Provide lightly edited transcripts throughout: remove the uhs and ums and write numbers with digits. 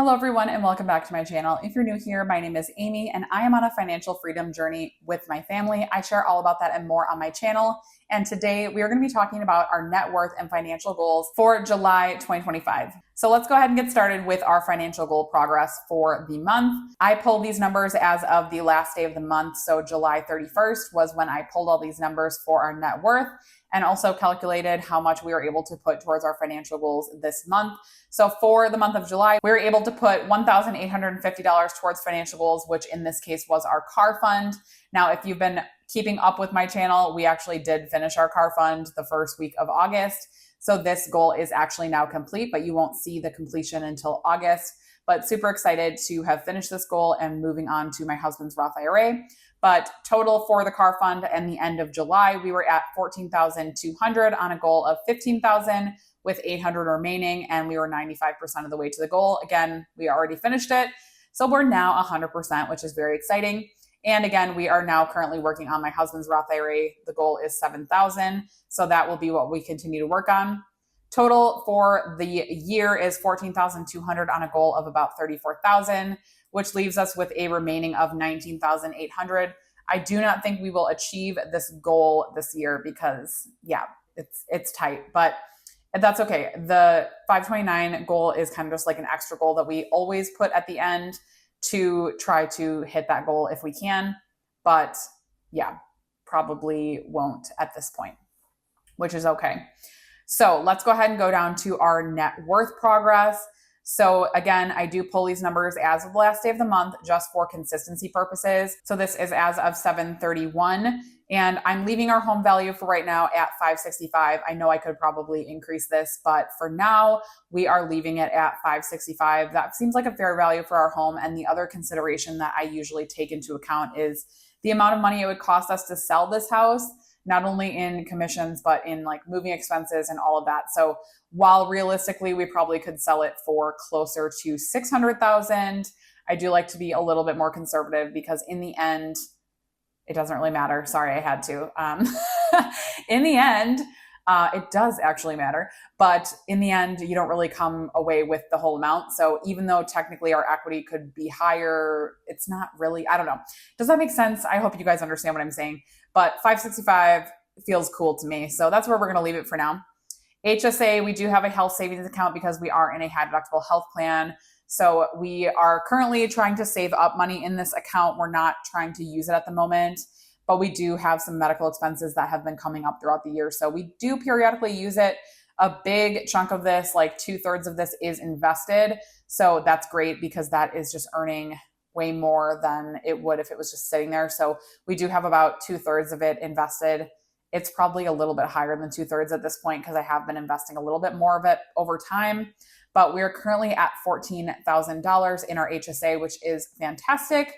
Hello everyone and welcome back to my channel. If you're new here, my name is Amy and I am on a financial freedom journey with my family. I share all about that and more on my channel. And today we are going to be talking about our net worth and financial goals for July 2025. So let's go ahead and get started with our financial goal progress for the month. I pulled these numbers as of the last day of the month. So July 31st was when I pulled all these numbers for our net worth and also calculated how much we were able to put towards our financial goals this month. So for the month of July, we were able to put $1,850 towards financial goals, which in this case was our car fund. Now, if you've been keeping up with my channel, we actually did finish our car fund the first week of August. So this goal is actually now complete, but you won't see the completion until August. But super excited to have finished this goal and moving on to my husband's Roth IRA. But total for the car fund and the end of July, we were at $14,200 on a goal of $15,000 with $800 remaining, and we were 95% of the way to the goal. Again, we already finished it. So we're now 100%, which is very exciting. And again, we are now currently working on my husband's Roth IRA. The goal is $7,000. So that will be what we continue to work on. Total for the year is $14,200 on a goal of about $34,000, which leaves us with a remaining of $19,800. I do not think we will achieve this goal this year because, yeah, it's tight, but that's okay. The 529 goal is kind of just like an extra goal that we always put at the end to try to hit that goal if we can. But yeah, probably won't at this point, which is okay. So let's go ahead and go down to our net worth progress. So again, I do pull these numbers as of the last day of the month just for consistency purposes. So this is as of 7/31. And I'm leaving our home value for right now at 565. I know I could probably increase this, but for now, we are leaving it at 565. That seems like a fair value for our home. And the other consideration that I usually take into account is the amount of money it would cost us to sell this house, not only in commissions, but in like moving expenses and all of that. So while realistically, we probably could sell it for closer to 600,000, I do like to be a little bit more conservative because in the end, it doesn't really matter. Sorry, I had to. In the end, it does actually matter. But in the end, you don't really come away with the whole amount. So even though technically our equity could be higher, it's not really, I don't know. Does that make sense? I hope you guys understand what I'm saying. But 565 feels cool to me. So that's where we're going to leave it for now. HSA, we do have a health savings account because we are in a high deductible health plan. So we are currently trying to save up money in this account. We're not trying to use it at the moment, but we do have some medical expenses that have been coming up throughout the year. So we do periodically use it. A big chunk of this, like 2/3 of this, is invested. So that's great because that is just earning way more than it would if it was just sitting there. So we do have about 2/3 of it invested. It's probably a little bit higher than 2/3 at this point because I have been investing a little bit more of it over time. But we're currently at $14,000 in our HSA, which is fantastic.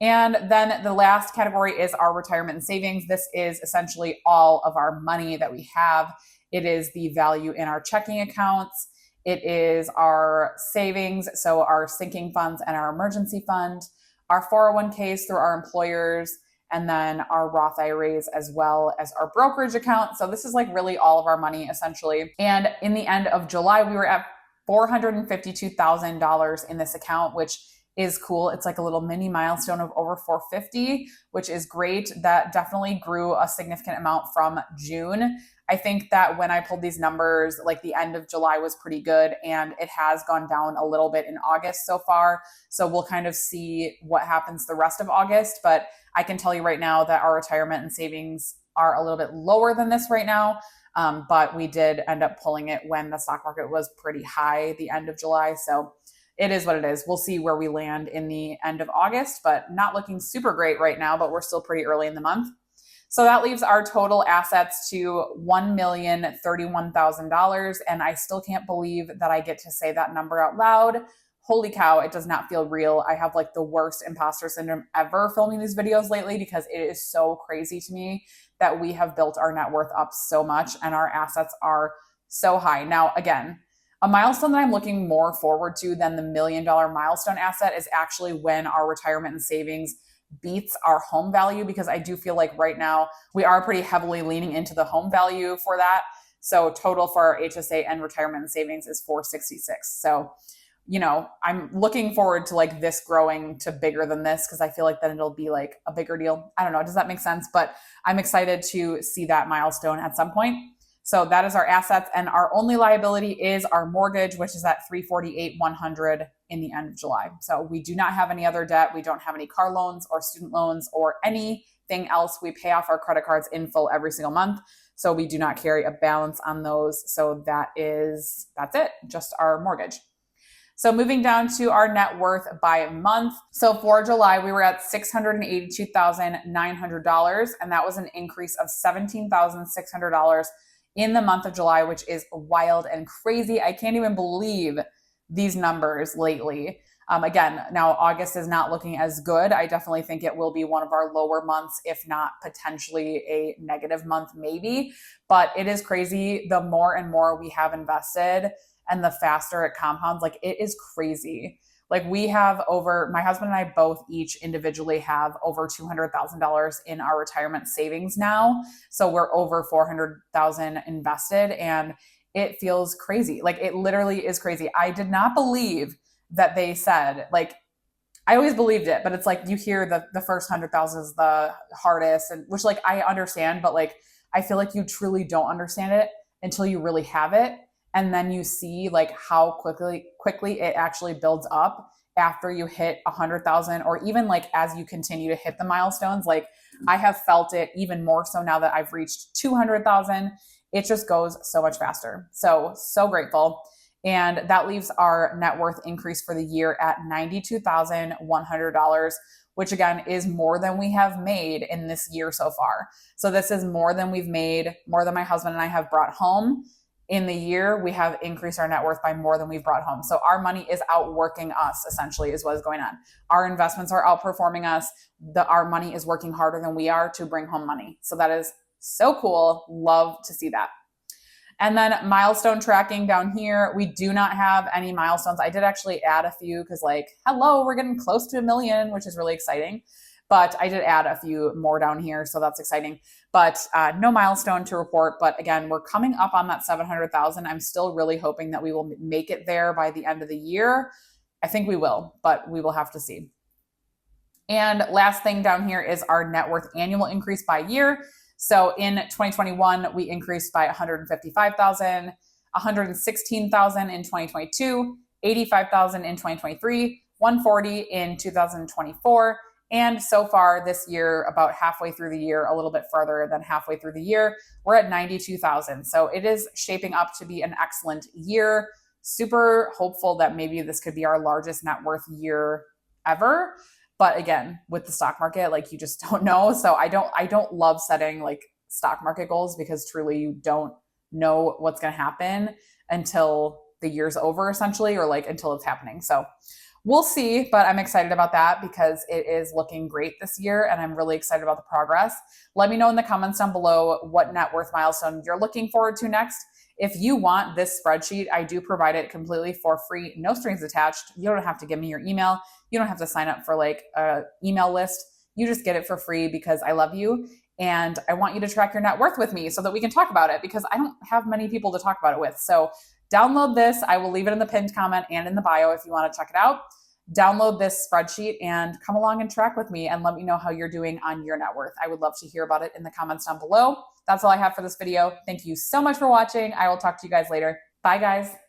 And then the last category is our retirement and savings. This is essentially all of our money that we have. It is the value in our checking accounts. It is our savings, so our sinking funds and our emergency fund, our 401ks through our employers, and then our Roth IRAs as well as our brokerage account. So this is like really all of our money essentially. And in the end of July, we were at $452,000 in this account, which is cool. It's like a little mini milestone of over 450, which is great. That definitely grew a significant amount from June. I think that when I pulled these numbers, like the end of July was pretty good and it has gone down a little bit in August so far. So we'll kind of see what happens the rest of August. But I can tell you right now that our retirement and savings are a little bit lower than this right now. But we did end up pulling it when the stock market was pretty high the end of July. So it is what it is. We'll see where we land in the end of August, but not looking super great right now, but we're still pretty early in the month. So that leaves our total assets to $1,031,000. And I still can't believe that I get to say that number out loud. Holy cow, it does not feel real. I have like the worst imposter syndrome ever filming these videos lately because it is so crazy to me that we have built our net worth up so much and our assets are so high. Now, again, a milestone that I'm looking more forward to than the $1 million milestone asset is actually when our retirement and savings beats our home value, because I do feel like right now we are pretty heavily leaning into the home value for that. So total for our HSA and retirement and savings is 466. So I'm looking forward to like this growing to bigger than this because I feel like then it'll be like a bigger deal. I don't know. Does that make sense? But I'm excited to see that milestone at some point. So that is our assets, and our only liability is our mortgage, which is at $348,100 in the end of July. So we do not have any other debt. We don't have any car loans or student loans or anything else. We pay off our credit cards in full every single month. So we do not carry a balance on those. So that's it, just our mortgage. So moving down to our net worth by month. So for July, we were at $682,900, and that was an increase of $17,600 in the month of July, which is wild and crazy. I can't even believe these numbers lately. Again, now August is not looking as good. I definitely think it will be one of our lower months, if not potentially a negative month, maybe. But it is crazy. The more and more we have invested and the faster it compounds, like it is crazy. Like my husband and I both each individually have over $200,000 in our retirement savings now. So we're over $400,000 invested, and it feels crazy. Like it literally is crazy. I did not believe that they said, like, I always believed it, but it's like you hear the first 100,000 is the hardest, and which like I understand, but like I feel like you truly don't understand it until you really have it. And then you see like how quickly it actually builds up after you hit 100,000, or even like as you continue to hit the milestones. Like I have felt it even more so now that I've reached 200,000. It just goes so much faster. So grateful. And that leaves our net worth increase for the year at $92,100, which again is more than we have made in this year so far. So this is more than we've made, more than my husband and I have brought home. In the year, we have increased our net worth by more than we've brought home. So our money is outworking us, essentially, is what is going on. Our investments are outperforming us. Our money is working harder than we are to bring home money. So that is so cool. Love to see that. And then milestone tracking down here, we do not have any milestones. I did actually add a few because we're getting close to 1 million, which is really exciting. But I did add a few more down here, so that's exciting. But no milestone to report. But again, we're coming up on that 700,000. I'm still really hoping that we will make it there by the end of the year. I think we will, but we will have to see. And last thing down here is our net worth annual increase by year. So in 2021, we increased by 155,000, 116,000 in 2022, 85,000 in 2023, 140 in 2024. And so far this year, about halfway through the year, a little bit further than halfway through the year, we're at 92,000. So it is shaping up to be an excellent year. Super hopeful that maybe this could be our largest net worth year ever. But again, with the stock market, like you just don't know. So I don't love setting like stock market goals because truly you don't know what's going to happen until the year's over, essentially, or like until it's happening. So we'll see, but I'm excited about that because it is looking great this year and I'm really excited about the progress. Let me know in the comments down below what net worth milestone you're looking forward to next. If you want this spreadsheet, I do provide it completely for free, no strings attached. You don't have to give me your email. You don't have to sign up for like an email list. You just get it for free because I love you and I want you to track your net worth with me so that we can talk about it because I don't have many people to talk about it with. So download this. I will leave it in the pinned comment and in the bio if you want to check it out. Download this spreadsheet and come along and track with me and let me know how you're doing on your net worth. I would love to hear about it in the comments down below. That's all I have for this video. Thank you so much for watching. I will talk to you guys later. Bye, guys.